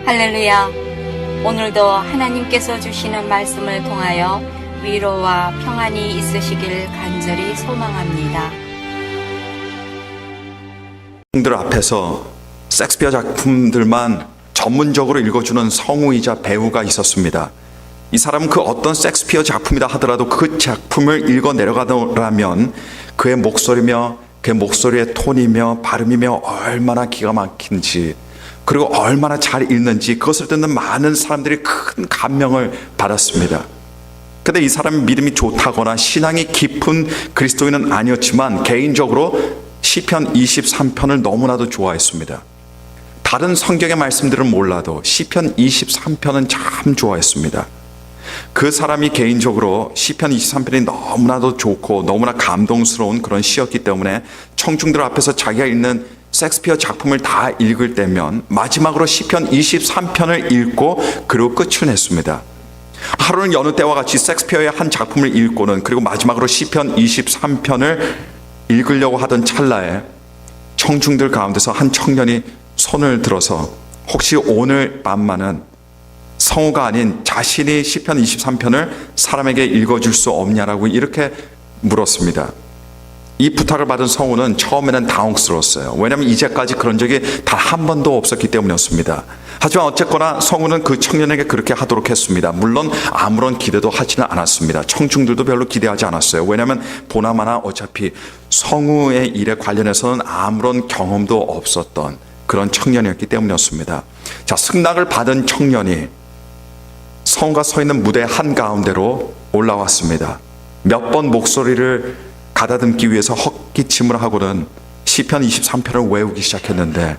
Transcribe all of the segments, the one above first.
할렐루야. 오늘도 하나님께서 주시는 말씀을 통하여 위로와 평안이 있으시길 간절히 소망합니다. 들 앞에서 셰익스피어 작품들만 전문적으로 읽어주는 성우이자 배우가 있었습니다. 이 사람은 그 어떤 셰익스피어 작품이다 하더라도 그 작품을 읽어 내려가더라면 그의 목소리며 그의 목소리의 톤이며 발음이며 얼마나 기가 막힌지, 그리고 얼마나 잘 읽는지 그것을 듣는 많은 사람들이 큰 감명을 받았습니다. 근데 이 사람이 믿음이 좋다거나 신앙이 깊은 그리스도인은 아니었지만 개인적으로 시편 23편을 너무나도 좋아했습니다. 다른 성경의 말씀들은 몰라도 시편 23편은 참 좋아했습니다. 그 사람이 개인적으로 시편 23편이 너무나도 좋고 너무나 감동스러운 그런 시였기 때문에 청중들 앞에서 자기가 읽는 셰익스피어 작품을 다 읽을 때면 마지막으로 시편 23편을 읽고 그리고 끝을 냈습니다. 하루는 여느 때와 같이 셰익스피어의 한 작품을 읽고는 그리고 마지막으로 시편 23편을 읽으려고 하던 찰나에 청중들 가운데서 한 청년이 손을 들어서 혹시 오늘 밤만은 성우가 아닌 자신이 시편 23편을 사람에게 읽어줄 수 없냐라고 이렇게 물었습니다. 이 부탁을 받은 성우는 처음에는 당혹스러웠어요. 왜냐하면 이제까지 그런 적이 단 한 번도 없었기 때문이었습니다. 하지만 어쨌거나 성우는 그 청년에게 그렇게 하도록 했습니다. 물론 아무런 기대도 하지는 않았습니다. 청중들도 별로 기대하지 않았어요. 왜냐하면 보나마나 어차피 성우의 일에 관련해서는 아무런 경험도 없었던 그런 청년이었기 때문이었습니다. 자, 승낙을 받은 청년이 성우가 서 있는 무대 한가운데로 올라왔습니다. 몇 번 목소리를 가다듬기 위해서 헛기침을 하고는 시편 23편을 외우기 시작했는데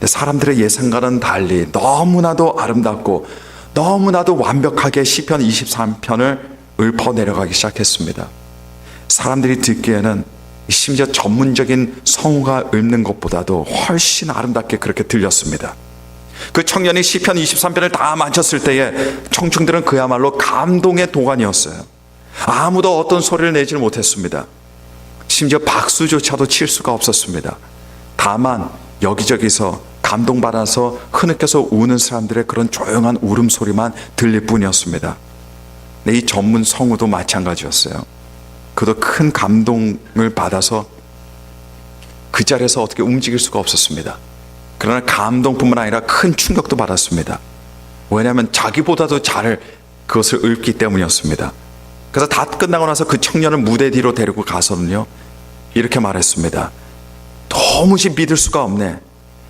사람들의 예상과는 달리 너무나도 아름답고 너무나도 완벽하게 시편 23편을 읊어 내려가기 시작했습니다. 사람들이 듣기에는 심지어 전문적인 성우가 읊는 것보다도 훨씬 아름답게 그렇게 들렸습니다. 그 청년이 시편 23편을 다 마쳤을 때에 청중들은 그야말로 감동의 도가니였어요. 아무도 어떤 소리를 내지를 못했습니다. 심지어 박수조차도 칠 수가 없었습니다. 다만 여기저기서 감동받아서 흐느껴서 우는 사람들의 그런 조용한 울음소리만 들릴 뿐이었습니다. 이 전문 성우도 마찬가지였어요. 그도 큰 감동을 받아서 그 자리에서 어떻게 움직일 수가 없었습니다. 그러나 감동뿐만 아니라 큰 충격도 받았습니다. 왜냐하면 자기보다도 잘 그것을 읊기 때문이었습니다. 그래서 다 끝나고 나서 그 청년을 무대 뒤로 데리고 가서는요, 이렇게 말했습니다. 도무지 믿을 수가 없네.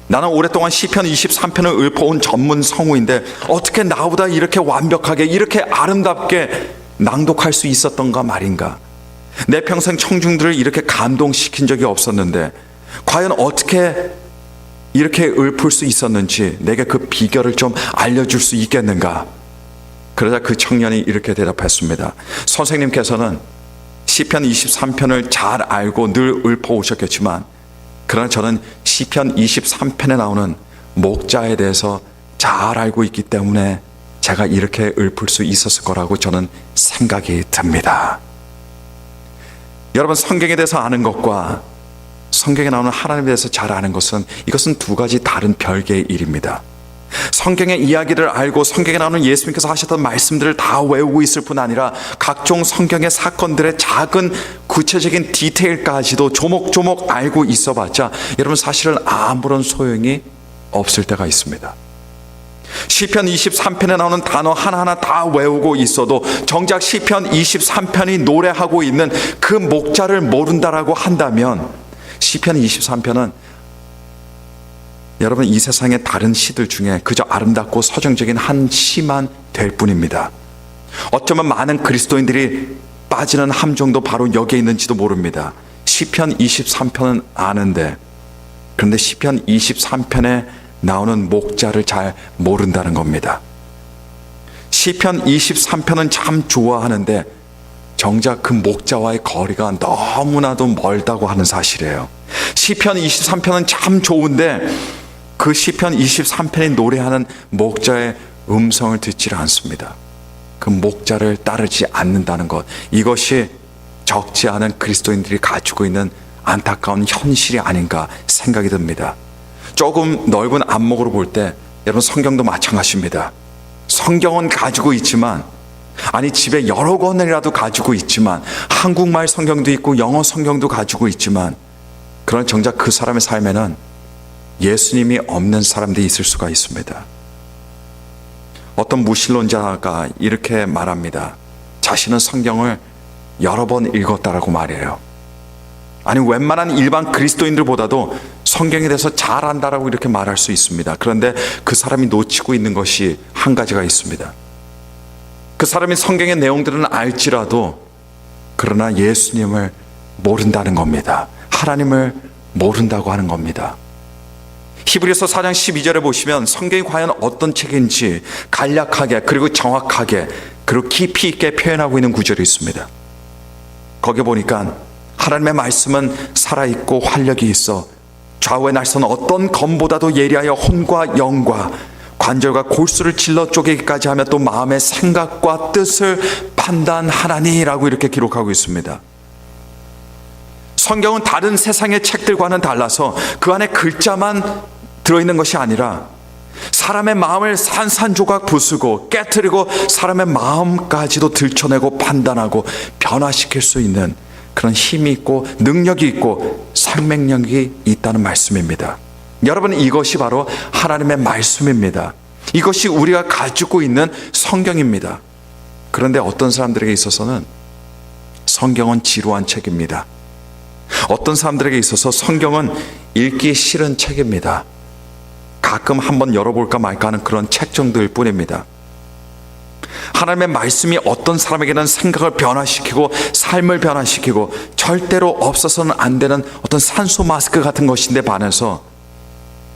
나는 오랫동안 시편 23편을 읊어온 전문 성우인데 어떻게 나보다 이렇게 완벽하게 이렇게 아름답게 낭독할 수 있었던가 말인가. 내 평생 청중들을 이렇게 감동시킨 적이 없었는데 과연 어떻게 이렇게 읊을 수 있었는지 내게 그 비결을 좀 알려줄 수 있겠는가. 그러자 그 청년이 이렇게 대답했습니다. 선생님께서는 시편 23편을 잘 알고 늘 읊어 오셨겠지만 그러나 저는 시편 23편에 나오는 목자에 대해서 잘 알고 있기 때문에 제가 이렇게 읊을 수 있었을 거라고 저는 생각이 듭니다. 여러분, 성경에 대해서 아는 것과 성경에 나오는 하나님에 대해서 잘 아는 것은 이것은 두 가지 다른 별개의 일입니다. 성경의 이야기를 알고 성경에 나오는 예수님께서 하셨던 말씀들을 다 외우고 있을 뿐 아니라 각종 성경의 사건들의 작은 구체적인 디테일까지도 조목조목 알고 있어봤자 여러분 사실은 아무런 소용이 없을 때가 있습니다. 시편 23편에 나오는 단어 하나하나 다 외우고 있어도 정작 시편 23편이 노래하고 있는 그 목자를 모른다라고 한다면 시편 23편은 여러분 이 세상의 다른 시들 중에 그저 아름답고 서정적인 한 시만 될 뿐입니다. 어쩌면 많은 그리스도인들이 빠지는 함정도 바로 여기에 있는지도 모릅니다. 시편 23편은 아는데 그런데 시편 23편에 나오는 목자를 잘 모른다는 겁니다. 시편 23편은 참 좋아하는데 정작 그 목자와의 거리가 너무나도 멀다고 하는 사실이에요. 시편 23편은 참 좋은데 그 시편 23편이 노래하는 목자의 음성을 듣지 않습니다. 그 목자를 따르지 않는다는 것, 이것이 적지 않은 그리스도인들이 가지고 있는 안타까운 현실이 아닌가 생각이 듭니다. 조금 넓은 안목으로 볼 때 여러분, 성경도 마찬가지입니다. 성경은 가지고 있지만, 아니 집에 여러 권이라도 가지고 있지만, 한국말 성경도 있고 영어 성경도 가지고 있지만, 그런 정작 그 사람의 삶에는 예수님이 없는 사람들이 있을 수가 있습니다. 어떤 무신론자가 이렇게 말합니다. 자신은 성경을 여러 번 읽었다라고 말해요. 아니, 웬만한 일반 그리스도인들보다도 성경에 대해서 잘 안다라고 이렇게 말할 수 있습니다. 그런데 그 사람이 놓치고 있는 것이 한 가지가 있습니다. 그 사람이 성경의 내용들은 알지라도 그러나 예수님을 모른다는 겁니다. 하나님을 모른다고 하는 겁니다. 히브리서 4장 12절에 보시면 성경이 과연 어떤 책인지 간략하게, 그리고 정확하게, 그리고 깊이 있게 표현하고 있는 구절이 있습니다. 거기 보니까 하나님의 말씀은 살아있고 활력이 있어 좌우의 날선 어떤 검보다도 예리하여 혼과 영과 관절과 골수를 찔러 쪼개기까지 하며 또 마음의 생각과 뜻을 판단하나니라고 이렇게 기록하고 있습니다. 성경은 다른 세상의 책들과는 달라서 그 안에 글자만 들어있는 것이 아니라 사람의 마음을 산산조각 부수고 깨트리고 사람의 마음까지도 들춰내고 판단하고 변화시킬 수 있는 그런 힘이 있고 능력이 있고 생명력이 있다는 말씀입니다. 여러분, 이것이 바로 하나님의 말씀입니다. 이것이 우리가 가지고 있는 성경입니다. 그런데 어떤 사람들에게 있어서는 성경은 지루한 책입니다. 어떤 사람들에게 있어서 성경은 읽기 싫은 책입니다. 가끔 한번 열어볼까 말까 하는 그런 책 정도일 뿐입니다. 하나님의 말씀이 어떤 사람에게는 생각을 변화시키고 삶을 변화시키고 절대로 없어서는 안 되는 어떤 산소 마스크 같은 것인데 반해서,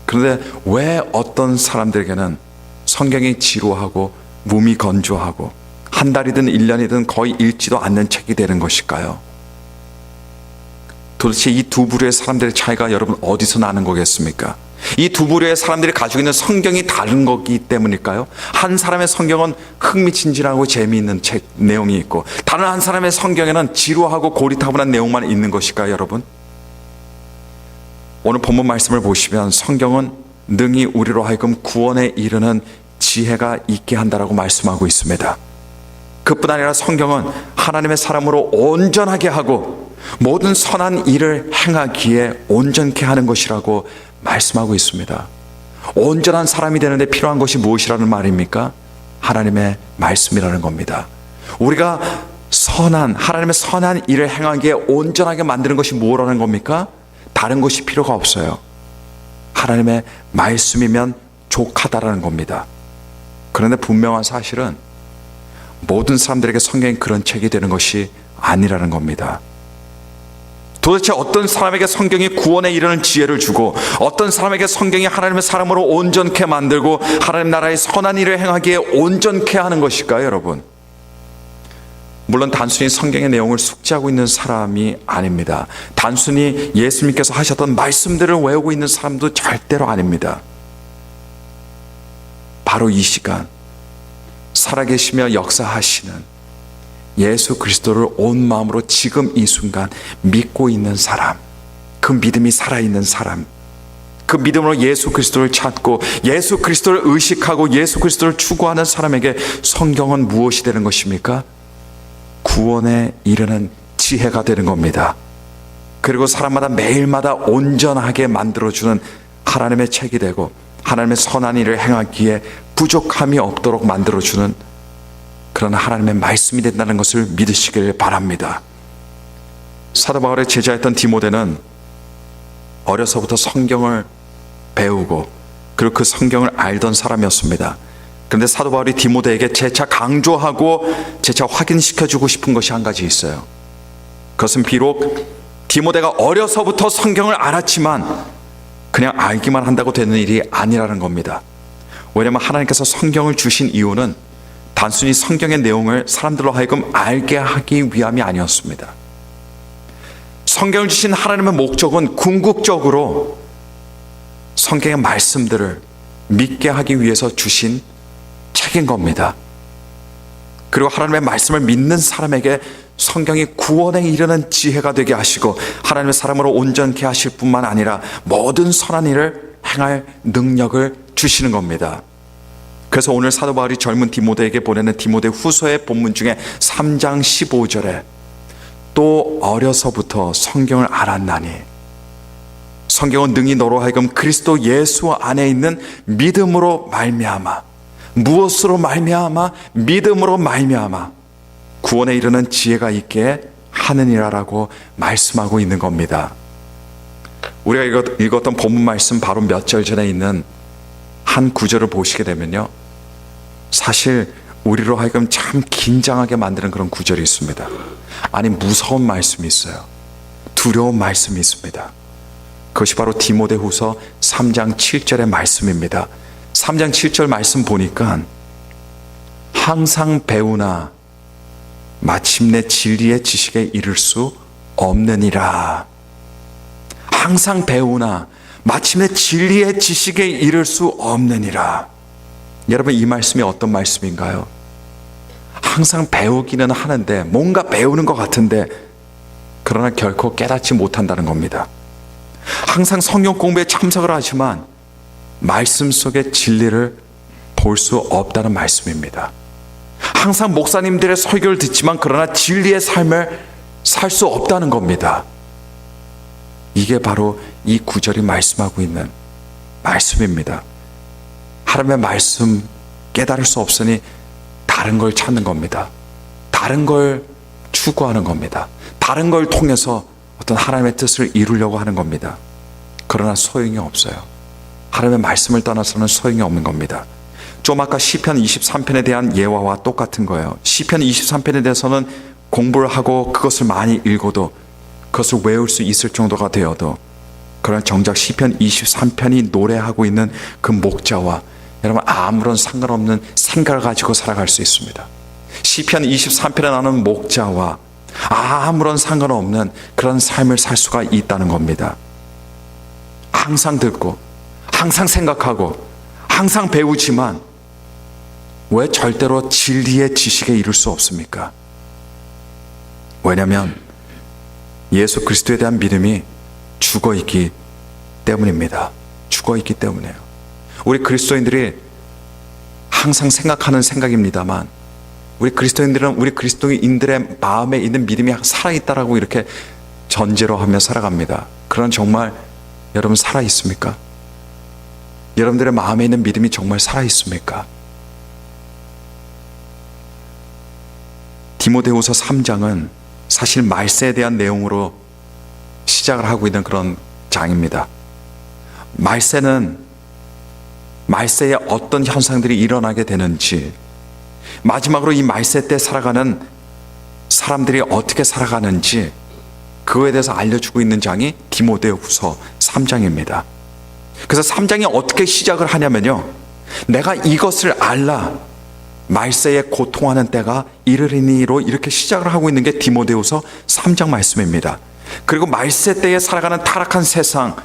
그런데 왜 어떤 사람들에게는 성경이 지루하고 몸이 건조하고 한 달이든 1년이든 거의 읽지도 않는 책이 되는 것일까요? 도대체 이 두 부류의 사람들의 차이가 여러분 어디서 나는 거겠습니까? 이 두 부류의 사람들이 가지고 있는 성경이 다른 거기 때문일까요? 한 사람의 성경은 흥미진진하고 재미있는 책 내용이 있고 다른 한 사람의 성경에는 지루하고 고리타분한 내용만 있는 것일까요, 여러분? 오늘 본문 말씀을 보시면 성경은 능히 우리로 하여금 구원에 이르는 지혜가 있게 한다라고 말씀하고 있습니다. 그뿐 아니라 성경은 하나님의 사람으로 온전하게 하고 모든 선한 일을 행하기에 온전케 하는 것이라고 말씀하고 있습니다. 온전한 사람이 되는데 필요한 것이 무엇이라는 말입니까? 하나님의 말씀이라는 겁니다. 우리가 하나님의 선한 일을 행하기에 온전하게 만드는 것이 무엇이라는 겁니까? 다른 것이 필요가 없어요. 하나님의 말씀이면 족하다라는 겁니다. 그런데 분명한 사실은 모든 사람들에게 성경이 그런 책이 되는 것이 아니라는 겁니다. 도대체 어떤 사람에게 성경이 구원에 이르는 지혜를 주고 어떤 사람에게 성경이 하나님의 사람으로 온전케 만들고 하나님 나라의 선한 일을 행하기에 온전케 하는 것일까요, 여러분? 물론 단순히 성경의 내용을 숙지하고 있는 사람이 아닙니다. 단순히 예수님께서 하셨던 말씀들을 외우고 있는 사람도 절대로 아닙니다. 바로 이 시간 살아계시며 역사하시는 예수 그리스도를 온 마음으로 지금 이 순간 믿고 있는 사람, 그 믿음이 살아있는 사람, 그 믿음으로 예수 그리스도를 찾고 예수 그리스도를 의식하고 예수 그리스도를 추구하는 사람에게 성경은 무엇이 되는 것입니까? 구원에 이르는 지혜가 되는 겁니다. 그리고 사람마다 매일마다 온전하게 만들어주는 하나님의 책이 되고 하나님의 선한 일을 행하기에 부족함이 없도록 만들어주는 그런 하나님의 말씀이 된다는 것을 믿으시길 바랍니다. 사도 바울의 제자였던 디모데는 어려서부터 성경을 배우고 그리고 그 성경을 알던 사람이었습니다. 그런데 사도 바울이 디모데에게 재차 강조하고 재차 확인시켜주고 싶은 것이 한 가지 있어요. 그것은 비록 디모데가 어려서부터 성경을 알았지만 그냥 알기만 한다고 되는 일이 아니라는 겁니다. 왜냐하면 하나님께서 성경을 주신 이유는 단순히 성경의 내용을 사람들로 하여금 알게 하기 위함이 아니었습니다. 성경을 주신 하나님의 목적은 궁극적으로 성경의 말씀들을 믿게 하기 위해서 주신 책인 겁니다. 그리고 하나님의 말씀을 믿는 사람에게 성경이 구원에 이르는 지혜가 되게 하시고 하나님의 사람으로 온전케 하실 뿐만 아니라 모든 선한 일을 행할 능력을 주시는 겁니다. 그래서 오늘 사도 바울이 젊은 디모데에게 보내는 디모데 후서의 본문 중에 3장 15절에 또 어려서부터 성경을 알았나니 성경은 능히 너로 하여금 그리스도 예수 안에 있는 믿음으로 말미암아, 무엇으로 말미암아? 믿음으로 말미암아 구원에 이르는 지혜가 있게 하느니라라고 말씀하고 있는 겁니다. 우리가 읽었던 본문 말씀 바로 몇 절 전에 있는 한 구절을 보시게 되면요, 사실 우리로 하여금 참 긴장하게 만드는 그런 구절이 있습니다. 아니, 무서운 말씀이 있어요. 두려운 말씀이 있습니다. 그것이 바로 디모데후서 3장 7절의 말씀입니다. 3장 7절 말씀 보니까 항상 배우나 마침내 진리의 지식에 이를 수 없느니라. 항상 배우나 마침내 진리의 지식에 이를 수 없느니라. 여러분, 이 말씀이 어떤 말씀인가요? 항상 배우기는 하는데, 뭔가 배우는 것 같은데 그러나 결코 깨닫지 못한다는 겁니다. 항상 성경 공부에 참석을 하지만 말씀 속의 진리를 볼 수 없다는 말씀입니다. 항상 목사님들의 설교를 듣지만 그러나 진리의 삶을 살 수 없다는 겁니다. 이게 바로 이 구절이 말씀하고 있는 말씀입니다. 하나님의 말씀 깨달을 수 없으니 다른 걸 찾는 겁니다. 다른 걸 추구하는 겁니다. 다른 걸 통해서 어떤 하나님의 뜻을 이루려고 하는 겁니다. 그러나 소용이 없어요. 하나님의 말씀을 떠나서는 소용이 없는 겁니다. 좀 아까 시편 23편에 대한 예화와 똑같은 거예요. 시편 23편에 대해서는 공부를 하고 그것을 많이 읽어도, 그것을 외울 수 있을 정도가 되어도, 그러나 정작 시편 23편이 노래하고 있는 그 목자와 여러분 아무런 상관없는 생각을 가지고 살아갈 수 있습니다. 시편 23편에 나오는 목자와 아무런 상관없는 그런 삶을 살 수가 있다는 겁니다. 항상 듣고 항상 생각하고 항상 배우지만 왜 절대로 진리의 지식에 이를 수 없습니까? 왜냐하면 예수 그리스도에 대한 믿음이 죽어있기 때문입니다. 죽어있기 때문이에요. 우리 그리스도인들이 항상 생각하는 생각입니다만, 우리 그리스도인들은 우리 그리스도인들의 마음에 있는 믿음이 살아있다라고 이렇게 전제로 하며 살아갑니다. 그런 정말 여러분 살아있습니까? 여러분들의 마음에 있는 믿음이 정말 살아있습니까? 디모데후서 3장은 사실 말세에 대한 내용으로 시작을 하고 있는 그런 장입니다. 말세에 어떤 현상들이 일어나게 되는지, 마지막으로 이 말세 때 살아가는 사람들이 어떻게 살아가는지 그거에 대해서 알려주고 있는 장이 디모데후서 3장입니다. 그래서 3장이 어떻게 시작을 하냐면요, 내가 이것을 알라 말세에 고통하는 때가 이르리니로 이렇게 시작을 하고 있는 게 디모데후서 3장 말씀입니다. 그리고 말세 때에 살아가는 타락한 세상,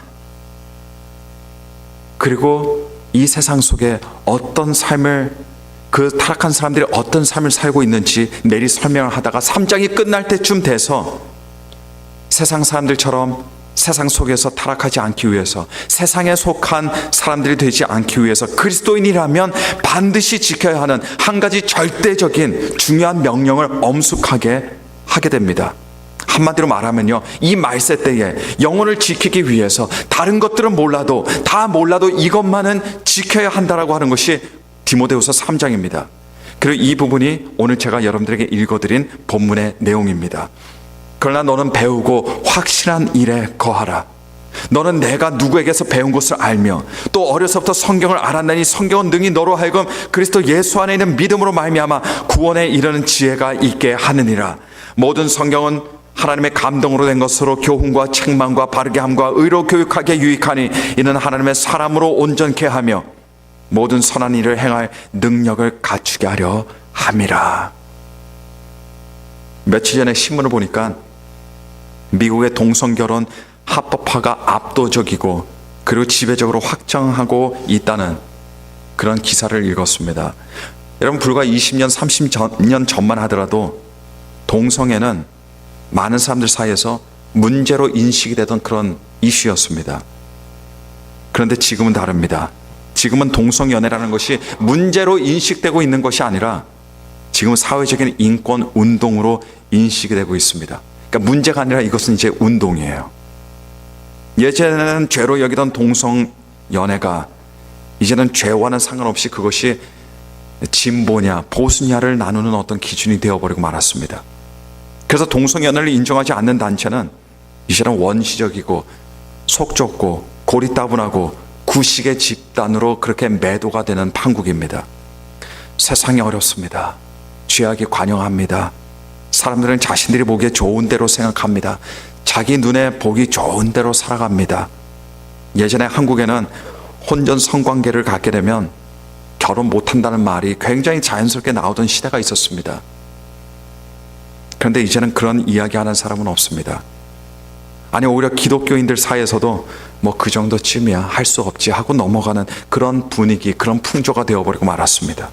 그리고 이 세상 속에 어떤 삶을, 그 타락한 사람들이 어떤 삶을 살고 있는지 내리 설명을 하다가 3장이 끝날 때쯤 돼서 세상 사람들처럼 세상 속에서 타락하지 않기 위해서, 세상에 속한 사람들이 되지 않기 위해서 그리스도인이라면 반드시 지켜야 하는 한 가지 절대적인 중요한 명령을 엄숙하게 하게 됩니다. 한마디로 말하면요, 이 말세 때에 영혼을 지키기 위해서 다른 것들은 몰라도 이것만은 지켜야 한다라고 하는 것이 디모데후서 3장입니다. 그리고 이 부분이 오늘 제가 여러분들에게 읽어드린 본문의 내용입니다. 그러나 너는 배우고 확실한 일에 거하라. 너는 내가 누구에게서 배운 것을 알며 또 어려서부터 성경을 알았나니 성경은 능히 너로 하여금 그리스도 예수 안에 있는 믿음으로 말미암아 구원에 이르는 지혜가 있게 하느니라. 모든 성경은 하나님의 감동으로 된 것으로 교훈과 책망과 바르게 함과 의로 교육하게 유익하니 이는 하나님의 사람으로 온전케 하며 모든 선한 일을 행할 능력을 갖추게 하려 함이라. 며칠 전에 신문을 보니까 미국의 동성결혼 합법화가 압도적이고 그리고 지배적으로 확정하고 있다는 그런 기사를 읽었습니다. 여러분, 불과 20년, 30년 전만 하더라도 동성애는 많은 사람들 사이에서 문제로 인식이 되던 그런 이슈였습니다. 그런데 지금은 다릅니다. 지금은 동성연애라는 것이 문제로 인식되고 있는 것이 아니라 지금 사회적인 인권 운동으로 인식이 되고 있습니다. 그러니까 문제가 아니라 이것은 이제 운동이에요. 예전에는 죄로 여기던 동성연애가 이제는 죄와는 상관없이 그것이 진보냐 보수냐를 나누는 어떤 기준이 되어버리고 말았습니다. 그래서 동성연애를 인정하지 않는 단체는 이제는 원시적이고 속 좁고 고리따분하고 구식의 집단으로 그렇게 매도가 되는 판국입니다. 세상이 어렵습니다. 죄악이 관영합니다. 사람들은 자신들이 보기에 좋은 대로 생각합니다. 자기 눈에 보기 좋은 대로 살아갑니다. 예전에 한국에는 혼전 성관계를 갖게 되면 결혼 못한다는 말이 굉장히 자연스럽게 나오던 시대가 있었습니다. 그런데 이제는 그런 이야기하는 사람은 없습니다. 아니 오히려 기독교인들 사이에서도 뭐 그 정도쯤이야 할 수 없지 하고 넘어가는 그런 분위기, 그런 풍조가 되어버리고 말았습니다.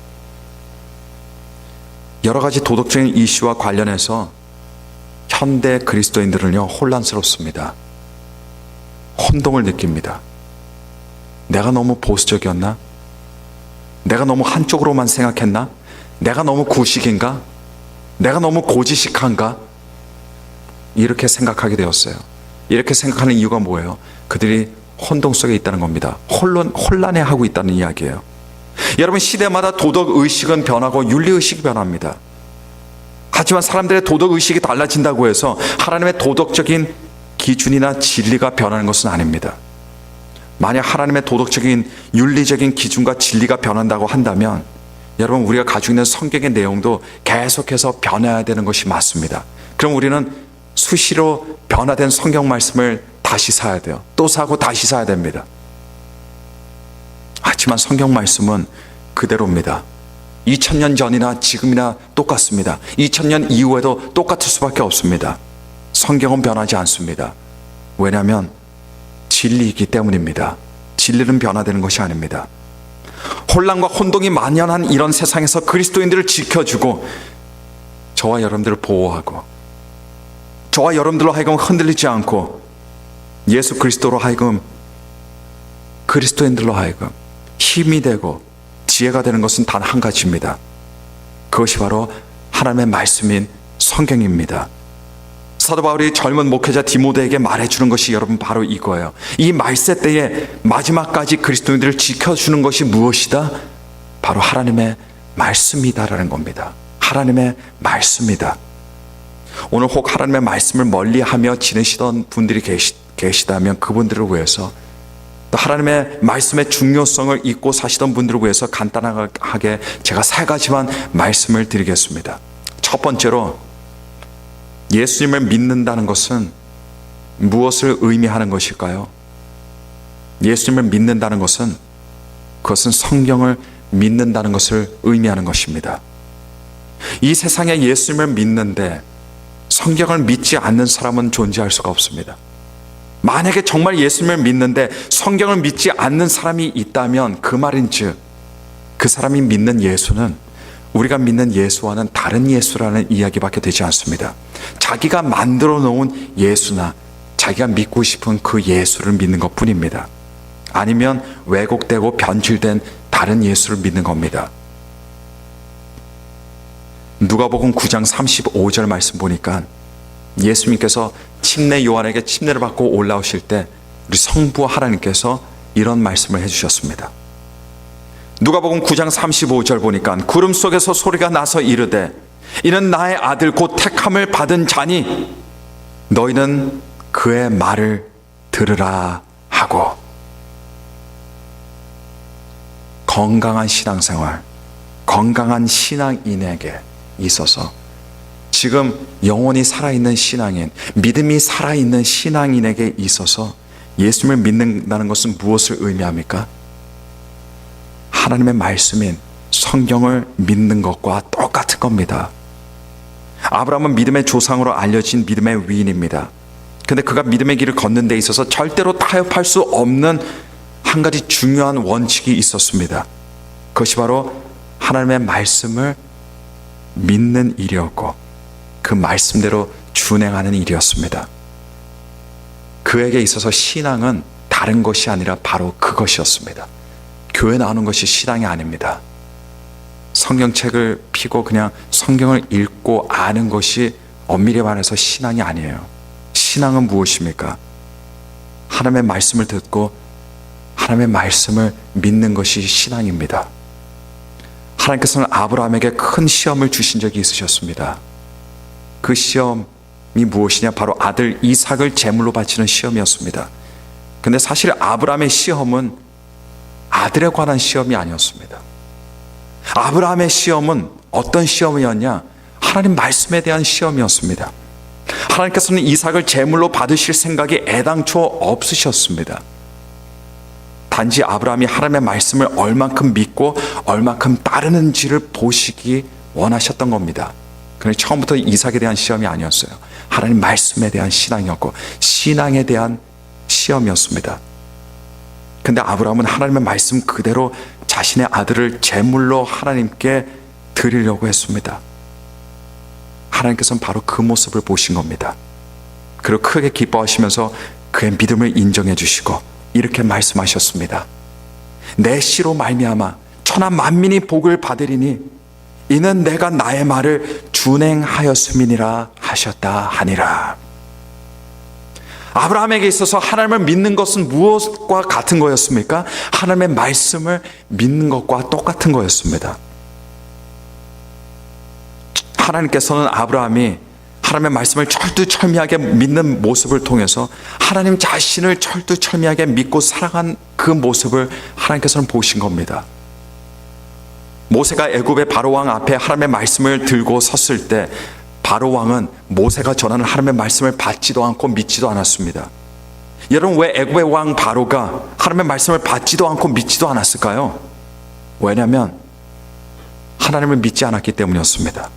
여러 가지 도덕적인 이슈와 관련해서 현대 그리스도인들은요 혼란스럽습니다. 혼동을 느낍니다. 내가 너무 보수적이었나? 내가 너무 한쪽으로만 생각했나? 내가 너무 구식인가? 내가 너무 고지식한가? 이렇게 생각하게 되었어요. 이렇게 생각하는 이유가 뭐예요? 그들이 혼동 속에 있다는 겁니다. 혼란해하고 있다는 이야기예요. 여러분, 시대마다 도덕의식은 변하고 윤리의식이 변합니다. 하지만 사람들의 도덕의식이 달라진다고 해서 하나님의 도덕적인 기준이나 진리가 변하는 것은 아닙니다. 만약 하나님의 도덕적인 윤리적인 기준과 진리가 변한다고 한다면 여러분, 우리가 가지고 있는 성경의 내용도 계속해서 변해야 되는 것이 맞습니다. 그럼 우리는 수시로 변화된 성경 말씀을 다시 사야 돼요. 또 사고 다시 사야 됩니다. 하지만 성경 말씀은 그대로입니다. 2000년 전이나 지금이나 똑같습니다. 2000년 이후에도 똑같을 수밖에 없습니다. 성경은 변하지 않습니다. 왜냐하면 진리이기 때문입니다. 진리는 변화되는 것이 아닙니다. 혼란과 혼동이 만연한 이런 세상에서 그리스도인들을 지켜주고 저와 여러분들을 보호하고 저와 여러분들로 하여금 흔들리지 않고 예수 그리스도로 하여금 그리스도인들로 하여금 힘이 되고 지혜가 되는 것은 단 한 가지입니다. 그것이 바로 하나님의 말씀인 성경입니다. 사도 바울이 젊은 목회자 디모데에게 말해주는 것이 여러분 바로 이거예요. 이 말세 때에 마지막까지 그리스도인들을 지켜주는 것이 무엇이다? 바로 하나님의 말씀이다라는 겁니다. 하나님의 말씀이다. 오늘 혹 하나님의 말씀을 멀리하며 지내시던 분들이 계시다면 그분들을 위해서, 또 하나님의 말씀의 중요성을 잊고 사시던 분들을 위해서 간단하게 제가 3가지만 말씀을 드리겠습니다. 첫 번째로, 예수님을 믿는다는 것은 무엇을 의미하는 것일까요? 예수님을 믿는다는 것은 그것은 성경을 믿는다는 것을 의미하는 것입니다. 이 세상에 예수님을 믿는데 성경을 믿지 않는 사람은 존재할 수가 없습니다. 만약에 정말 예수님을 믿는데 성경을 믿지 않는 사람이 있다면 그 말인즉 그 사람이 믿는 예수는 우리가 믿는 예수와는 다른 예수라는 이야기밖에 되지 않습니다. 자기가 만들어 놓은 예수나 자기가 믿고 싶은 그 예수를 믿는 것 뿐입니다. 아니면 왜곡되고 변질된 다른 예수를 믿는 겁니다. 누가복음 9장 35절 말씀 보니까 예수님께서 침례 요한에게 침례를 받고 올라오실 때 우리 성부 하나님께서 이런 말씀을 해주셨습니다. 누가복음 9장 35절 보니까 구름 속에서 소리가 나서 이르되 이는 나의 아들 곧 택함을 받은 자니 너희는 그의 말을 들으라 하고. 건강한 신앙생활, 건강한 신앙인에게 있어서 지금 영혼이 살아있는 신앙인, 믿음이 살아있는 신앙인에게 있어서 예수님을 믿는다는 것은 무엇을 의미합니까? 하나님의 말씀인 성경을 믿는 것과 똑같은 겁니다. 아브라함은 믿음의 조상으로 알려진 믿음의 위인입니다. 근데 그가 믿음의 길을 걷는 데 있어서 절대로 타협할 수 없는 한 가지 중요한 원칙이 있었습니다. 그것이 바로 하나님의 말씀을 믿는 일이었고 그 말씀대로 준행하는 일이었습니다. 그에게 있어서 신앙은 다른 것이 아니라 바로 그것이었습니다. 교회 나오는 것이 신앙이 아닙니다. 성경책을 펴고 그냥 성경을 읽고 아는 것이 엄밀히 말해서 신앙이 아니에요. 신앙은 무엇입니까? 하나님의 말씀을 듣고 하나님의 말씀을 믿는 것이 신앙입니다. 하나님께서는 아브라함에게 큰 시험을 주신 적이 있으셨습니다. 그 시험이 무엇이냐? 바로 아들 이삭을 제물로 바치는 시험이었습니다. 근데 사실 아브라함의 시험은 아들에 관한 시험이 아니었습니다. 아브라함의 시험은 어떤 시험이었냐? 하나님 말씀에 대한 시험이었습니다. 하나님께서는 이삭을 제물로 받으실 생각이 애당초 없으셨습니다. 단지 아브라함이 하나님의 말씀을 얼만큼 믿고 얼만큼 따르는지를 보시기 원하셨던 겁니다. 그런데 처음부터 이삭에 대한 시험이 아니었어요. 하나님 말씀에 대한 신앙이었고 신앙에 대한 시험이었습니다. 근데 아브라함은 하나님의 말씀 그대로 자신의 아들을 제물로 하나님께 드리려고 했습니다. 하나님께서는 바로 그 모습을 보신 겁니다. 그리고 크게 기뻐하시면서 그의 믿음을 인정해 주시고 이렇게 말씀하셨습니다. 내 씨로 말미암아 천하 만민이 복을 받으리니 이는 내가 나의 말을 준행하였음이니라 하셨다 하니라. 아브라함에게 있어서 하나님을 믿는 것은 무엇과 같은 거였습니까? 하나님의 말씀을 믿는 것과 똑같은 거였습니다. 하나님께서는 아브라함이 하나님의 말씀을 철두철미하게 믿는 모습을 통해서 하나님 자신을 철두철미하게 믿고 살아간 그 모습을 하나님께서는 보신 겁니다. 모세가 애굽의 바로왕 앞에 하나님의 말씀을 들고 섰을 때 바로왕은 모세가 전하는 하나님의 말씀을 받지도 않고 믿지도 않았습니다. 여러분, 왜 애굽의 왕 바로가 하나님의 말씀을 받지도 않고 믿지도 않았을까요? 왜냐하면 하나님을 믿지 않았기 때문이었습니다.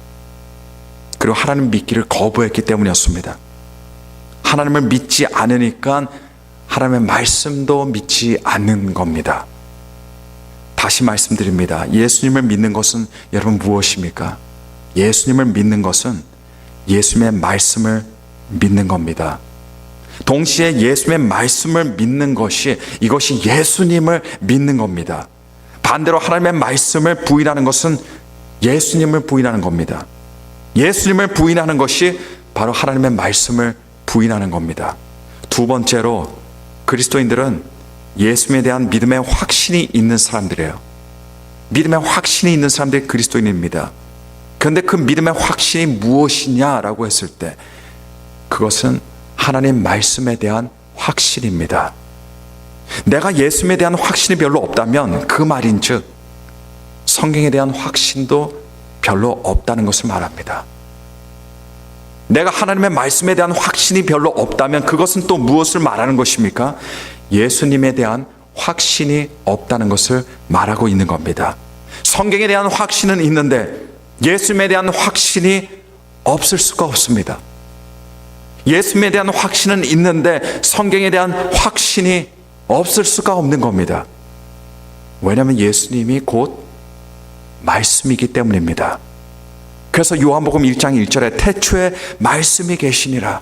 그리고 하나님 믿기를 거부했기 때문이었습니다. 하나님을 믿지 않으니까 하나님의 말씀도 믿지 않는 겁니다. 다시 말씀드립니다. 예수님을 믿는 것은 여러분 무엇입니까? 예수님을 믿는 것은 예수님의 말씀을 믿는 겁니다. 동시에 예수님의 말씀을 믿는 것이 이것이 예수님을 믿는 겁니다. 반대로 하나님의 말씀을 부인하는 것은 예수님을 부인하는 겁니다. 예수님을 부인하는 것이 바로 하나님의 말씀을 부인하는 겁니다. 두 번째로 그리스도인들은 예수님에 대한 믿음의 확신이 있는 사람들이에요. 믿음의 확신이 있는 사람들이 그리스도인입니다. 그런데 그 믿음의 확신이 무엇이냐라고 했을 때 그것은 하나님 말씀에 대한 확신입니다. 내가 예수님에 대한 확신이 별로 없다면 그 말인즉 성경에 대한 확신도 별로 없다는 것을 말합니다. 내가 하나님의 말씀에 대한 확신이 별로 없다면 그것은 또 무엇을 말하는 것입니까? 예수님에 대한 확신이 없다는 것을 말하고 있는 겁니다. 성경에 대한 확신은 있는데 예수님에 대한 확신이 없을 수가 없습니다. 예수님에 대한 확신은 있는데 성경에 대한 확신이 없을 수가 없는 겁니다. 왜냐하면 예수님이 곧 말씀이기 때문입니다. 그래서 요한복음 1장 1절에 태초에 말씀이 계시니라.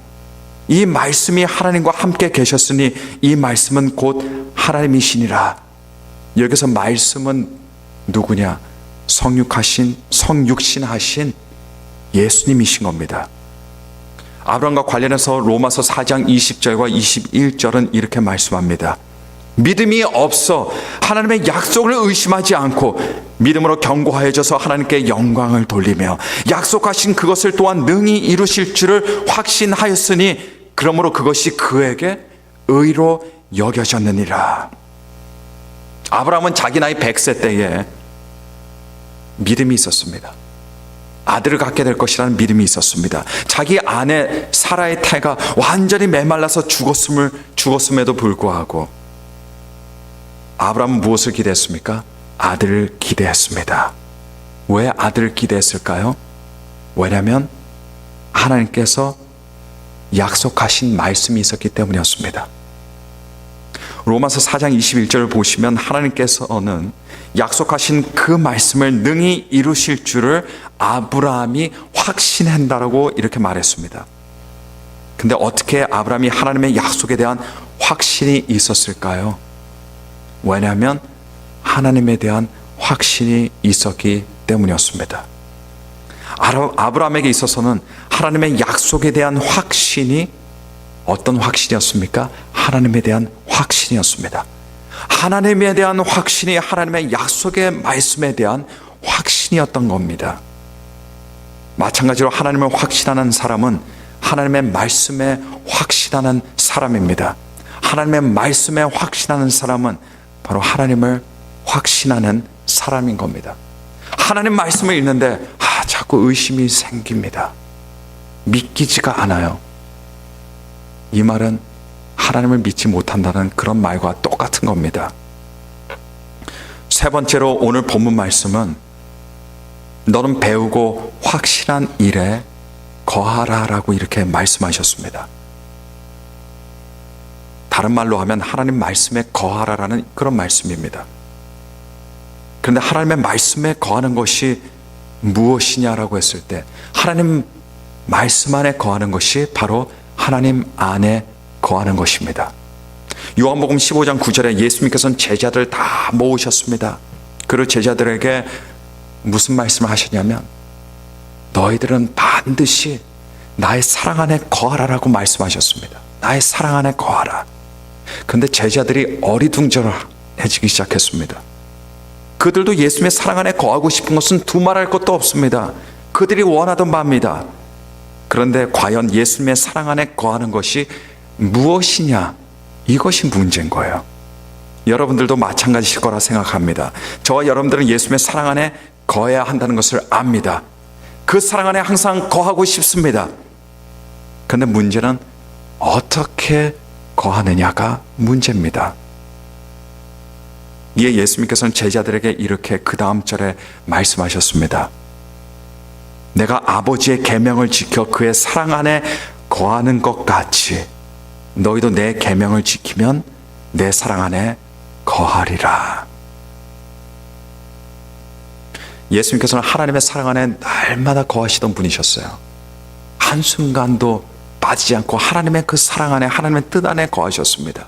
이 말씀이 하나님과 함께 계셨으니 이 말씀은 곧 하나님이시니라. 여기서 말씀은 누구냐? 성육신하신 예수님이신 겁니다. 아브라함과 관련해서 로마서 4장 20절과 21절은 이렇게 말씀합니다. 믿음이 없어 하나님의 약속을 의심하지 않고 믿음으로 견고하여져서 하나님께 영광을 돌리며 약속하신 그것을 또한 능히 이루실 줄을 확신하였으니 그러므로 그것이 그에게 의로 여겨졌느니라. 아브라함은 자기 나이 100세 때에 믿음이 있었습니다. 아들을 갖게 될 것이라는 믿음이 있었습니다. 자기 아내 사라의 태가 완전히 메말라서 죽었음에도 불구하고 아브라함은 무엇을 기대했습니까? 아들을 기대했습니다. 왜 아들을 기대했을까요? 왜냐하면 하나님께서 약속하신 말씀이 있었기 때문이었습니다. 로마서 4장 21절을 보시면 하나님께서는 약속하신 그 말씀을 능히 이루실 줄을 아브라함이 확신한다라고 이렇게 말했습니다. 근데 어떻게 아브라함이 하나님의 약속에 대한 확신이 있었을까요? 왜냐하면 하나님에 대한 확신이 있었기 때문이었습니다. 아브라함에게 있어서는 하나님의 약속에 대한 확신이 어떤 확신이었습니까? 하나님에 대한 확신이었습니다. 하나님에 대한 확신이 하나님의 약속의 말씀에 대한 확신이었던 겁니다. 마찬가지로 하나님을 확신하는 사람은 하나님의 말씀에 확신하는 사람입니다. 하나님의 말씀에 확신하는 사람은 바로 하나님을 확신하는 사람인 겁니다. 하나님 말씀을 읽는데 자꾸 의심이 생깁니다. 믿기지가 않아요. 이 말은 하나님을 믿지 못한다는 그런 말과 똑같은 겁니다. 세 번째로 오늘 본문 말씀은 너는 배우고 확실한 일에 거하라라고 이렇게 말씀하셨습니다. 다른 말로 하면 하나님 말씀에 거하라라는 그런 말씀입니다. 그런데 하나님의 말씀에 거하는 것이 무엇이냐라고 했을 때 하나님 말씀 안에 거하는 것이 바로 하나님 안에 거하는 것입니다. 요한복음 15장 9절에 예수님께서는 제자들을 다 모으셨습니다. 그리고 제자들에게 무슨 말씀을 하셨냐면 너희들은 반드시 나의 사랑 안에 거하라라고 말씀하셨습니다. 나의 사랑 안에 거하라. 그런데 제자들이 어리둥절해지기 시작했습니다. 그들도 예수님의 사랑 안에 거하고 싶은 것은 두말할 것도 없습니다. 그들이 원하던 바입니다. 그런데 과연 예수님의 사랑 안에 거하는 것이 무엇이냐? 이것이 문제인 거예요. 여러분들도 마찬가지일 거라 생각합니다. 저와 여러분들은 예수님의 사랑 안에 거해야 한다는 것을 압니다. 그 사랑 안에 항상 거하고 싶습니다. 그런데 문제는 어떻게 거하느냐가 문제입니다. 이에 예수님께서는 제자들에게 이렇게 그 다음 절에 말씀하셨습니다. 내가 아버지의 계명을 지켜 그의 사랑 안에 거하는 것 같이 너희도 내 계명을 지키면 내 사랑 안에 거하리라. 예수님께서는 하나님의 사랑 안에 날마다 거하시던 분이셨어요. 한순간도 빠지지 않고 하나님의 그 사랑 안에, 하나님의 뜻 안에 거하셨습니다.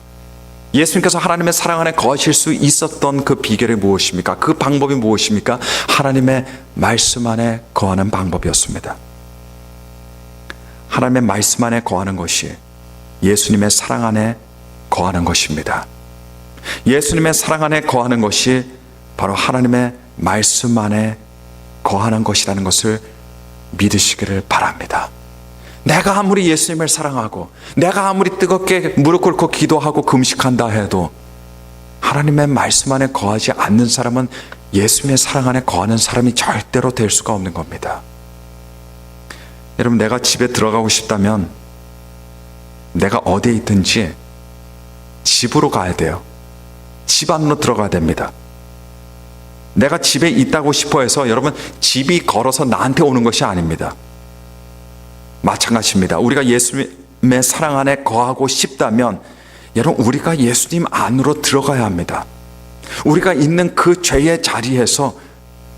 예수님께서 하나님의 사랑 안에 거하실 수 있었던 그 비결이 무엇입니까? 그 방법이 무엇입니까? 하나님의 말씀 안에 거하는 방법이었습니다. 하나님의 말씀 안에 거하는 것이 예수님의 사랑 안에 거하는 것입니다. 예수님의 사랑 안에 거하는 것이 바로 하나님의 말씀 안에 거하는 것이라는 것을 믿으시기를 바랍니다. 내가 아무리 예수님을 사랑하고 내가 아무리 뜨겁게 무릎 꿇고 기도하고 금식한다 해도 하나님의 말씀 안에 거하지 않는 사람은 예수님의 사랑 안에 거하는 사람이 절대로 될 수가 없는 겁니다. 여러분, 내가 집에 들어가고 싶다면 내가 어디에 있든지 집으로 가야 돼요. 집 안으로 들어가야 됩니다. 내가 집에 있다고 싶어 해서 여러분 집이 걸어서 나한테 오는 것이 아닙니다. 마찬가지입니다. 우리가 예수님의 사랑 안에 거하고 싶다면 여러분 우리가 예수님 안으로 들어가야 합니다. 우리가 있는 그 죄의 자리에서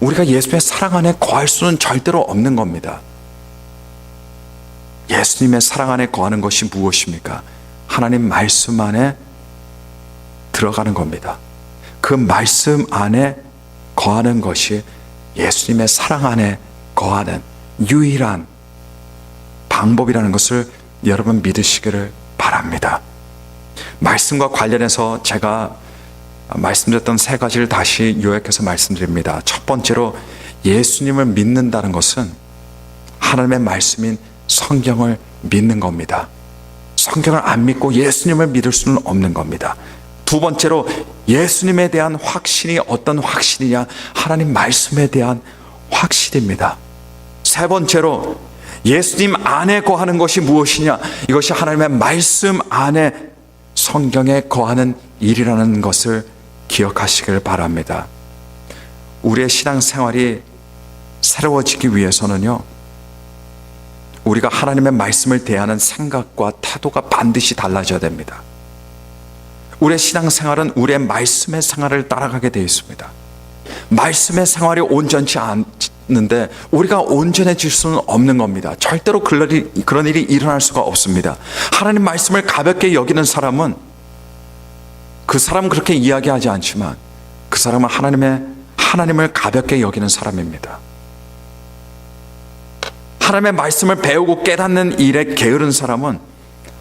우리가 예수님의 사랑 안에 거할 수는 절대로 없는 겁니다. 예수님의 사랑 안에 거하는 것이 무엇입니까? 하나님 말씀 안에 들어가는 겁니다. 그 말씀 안에 거하는 것이 예수님의 사랑 안에 거하는 유일한 방법이라는 것을 여러분 믿으시기를 바랍니다. 말씀과 관련해서 제가 말씀드렸던 세 가지를 다시 요약해서 말씀드립니다. 첫 번째로 예수님을 믿는다는 것은 하나님의 말씀인 성경을 믿는 겁니다. 성경을 안 믿고 예수님을 믿을 수는 없는 겁니다. 두 번째로 예수님에 대한 확신이 어떤 확신이냐? 하나님 말씀에 대한 확신입니다. 세 번째로 예수님 안에 거하는 것이 무엇이냐? 이것이 하나님의 말씀 안에 성경에 거하는 일이라는 것을 기억하시길 바랍니다. 우리의 신앙생활이 새로워지기 위해서는요, 우리가 하나님의 말씀을 대하는 생각과 태도가 반드시 달라져야 됩니다. 우리의 신앙생활은 우리의 말씀의 생활을 따라가게 되어 있습니다. 말씀의 생활이 온전치 않는데 우리가 온전해질 수는 없는 겁니다. 절대로 그런 일이 일어날 수가 없습니다. 하나님 말씀을 가볍게 여기는 사람은 그 사람은 그렇게 이야기하지 않지만 그 사람은 하나님을 가볍게 여기는 사람입니다. 하나님의 말씀을 배우고 깨닫는 일에 게으른 사람은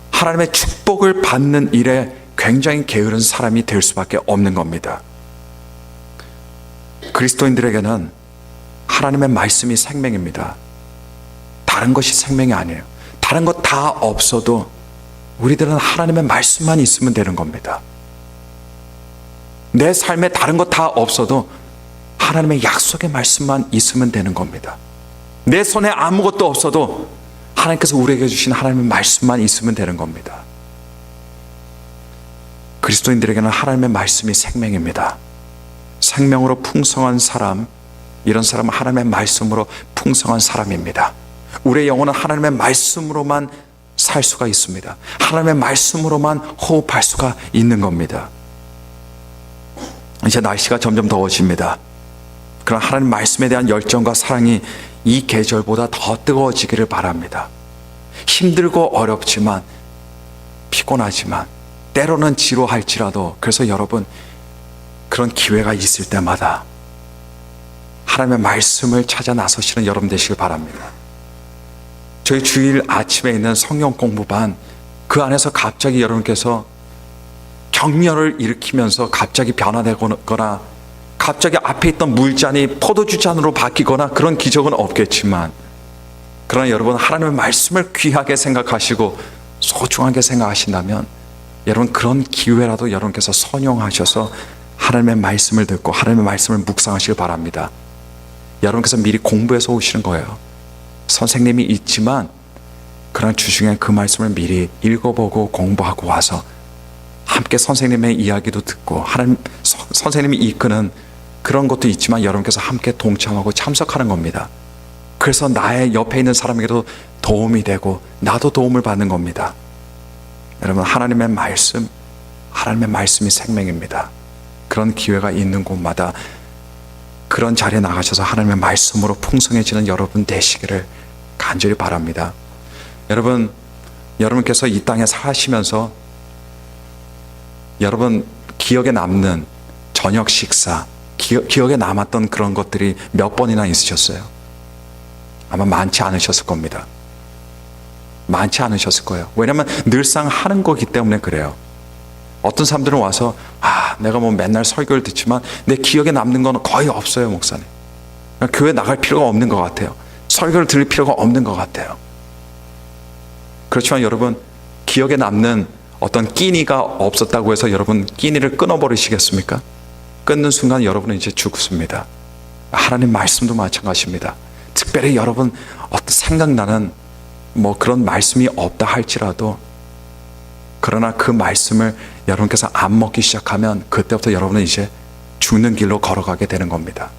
하나님의 축복을 받는 일에 굉장히 게으른 사람이 될 수밖에 없는 겁니다. 그리스도인들에게는 하나님의 말씀이 생명입니다. 다른 것이 생명이 아니에요. 다른 것 다 없어도 우리들은 하나님의 말씀만 있으면 되는 겁니다. 내 삶에 다른 것 다 없어도 하나님의 약속의 말씀만 있으면 되는 겁니다. 내 손에 아무것도 없어도 하나님께서 우리에게 주신 하나님의 말씀만 있으면 되는 겁니다. 그리스도인들에게는 하나님의 말씀이 생명입니다. 생명으로 풍성한 사람, 이런 사람은 하나님의 말씀으로 풍성한 사람입니다. 우리의 영혼은 하나님의 말씀으로만 살 수가 있습니다. 하나님의 말씀으로만 호흡할 수가 있는 겁니다. 이제 날씨가 점점 더워집니다. 그러나 하나님 말씀에 대한 열정과 사랑이 이 계절보다 더 뜨거워지기를 바랍니다. 힘들고 어렵지만, 피곤하지만, 때로는 지루할지라도, 그래서 여러분, 그런 기회가 있을 때마다 하나님의 말씀을 찾아 나서시는 여러분 되시길 바랍니다. 저희 주일 아침에 있는 성경 공부반, 그 안에서 갑자기 여러분께서 격려를 일으키면서 갑자기 변화되거나 갑자기 앞에 있던 물잔이 포도주 잔으로 바뀌거나 그런 기적은 없겠지만, 그러나 여러분 하나님의 말씀을 귀하게 생각하시고 소중하게 생각하신다면 여러분 그런 기회라도 여러분께서 선용하셔서 하나님의 말씀을 듣고 하나님의 말씀을 묵상하시길 바랍니다. 여러분께서 미리 공부해서 오시는 거예요. 선생님이 있지만 그러나 주중에 그 말씀을 미리 읽어보고 공부하고 와서 함께 선생님의 이야기도 듣고, 하나님 선생님이 이끄는 그런 것도 있지만 여러분께서 함께 동참하고 참석하는 겁니다. 그래서 나의 옆에 있는 사람에게도 도움이 되고 나도 도움을 받는 겁니다. 여러분 하나님의 말씀이 생명입니다. 그런 기회가 있는 곳마다 그런 자리에 나가셔서 하나님의 말씀으로 풍성해지는 여러분 되시기를 간절히 바랍니다. 여러분께서 이 땅에 사시면서 여러분 기억에 남는 저녁 식사, 기억에 남았던 그런 것들이 몇 번이나 있으셨어요? 아마 많지 않으셨을 겁니다. 많지 않으셨을 거예요. 왜냐하면 늘상 하는 거기 때문에 그래요. 어떤 사람들은 와서 내가 뭐 맨날 설교를 듣지만 내 기억에 남는 건 거의 없어요, 목사님. 교회 나갈 필요가 없는 것 같아요. 설교를 들을 필요가 없는 것 같아요. 그렇지만 여러분, 기억에 남는 어떤 끼니가 없었다고 해서 여러분 끼니를 끊어버리시겠습니까? 끊는 순간 여러분은 이제 죽습니다. 하나님 말씀도 마찬가지입니다. 특별히 여러분 어떤 생각나는 뭐 그런 말씀이 없다 할지라도, 그러나 그 말씀을 여러분께서 안 먹기 시작하면 그때부터 여러분은 이제 죽는 길로 걸어가게 되는 겁니다.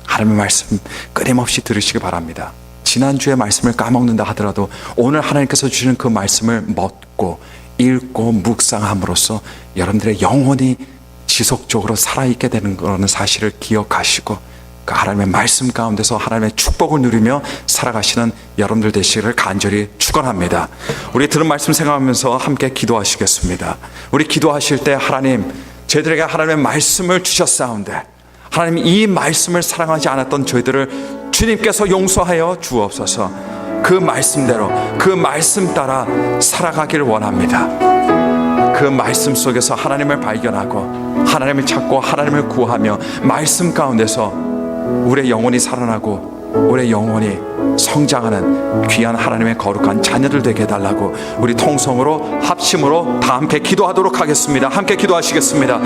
하나님의 말씀 끊임없이 들으시기 바랍니다. 지난주의 말씀을 까먹는다 하더라도 오늘 하나님께서 주시는 그 말씀을 먹고 읽고 묵상함으로써 여러분들의 영혼이 지속적으로 살아있게 되는 그런 사실을 기억하시고 그 하나님의 말씀 가운데서 하나님의 축복을 누리며 살아가시는 여러분들 되시기를 간절히 축원합니다. 우리 들은 말씀 생각하면서 함께 기도하시겠습니다. 우리 기도하실 때 하나님, 저희들에게 하나님의 말씀을 주셨사온데 하나님 이 말씀을 사랑하지 않았던 저희들을 주님께서 용서하여 주옵소서. 그 말씀대로 그 말씀 따라 살아가기를 원합니다. 그 말씀 속에서 하나님을 발견하고 하나님을 찾고 하나님을 구하며 말씀 가운데서 우리의 영혼이 살아나고 우리의 영혼이 성장하는 귀한 하나님의 거룩한 자녀들 되게 해달라고 우리 통성으로 합심으로 다 함께 기도하도록 하겠습니다. 함께 기도하시겠습니다.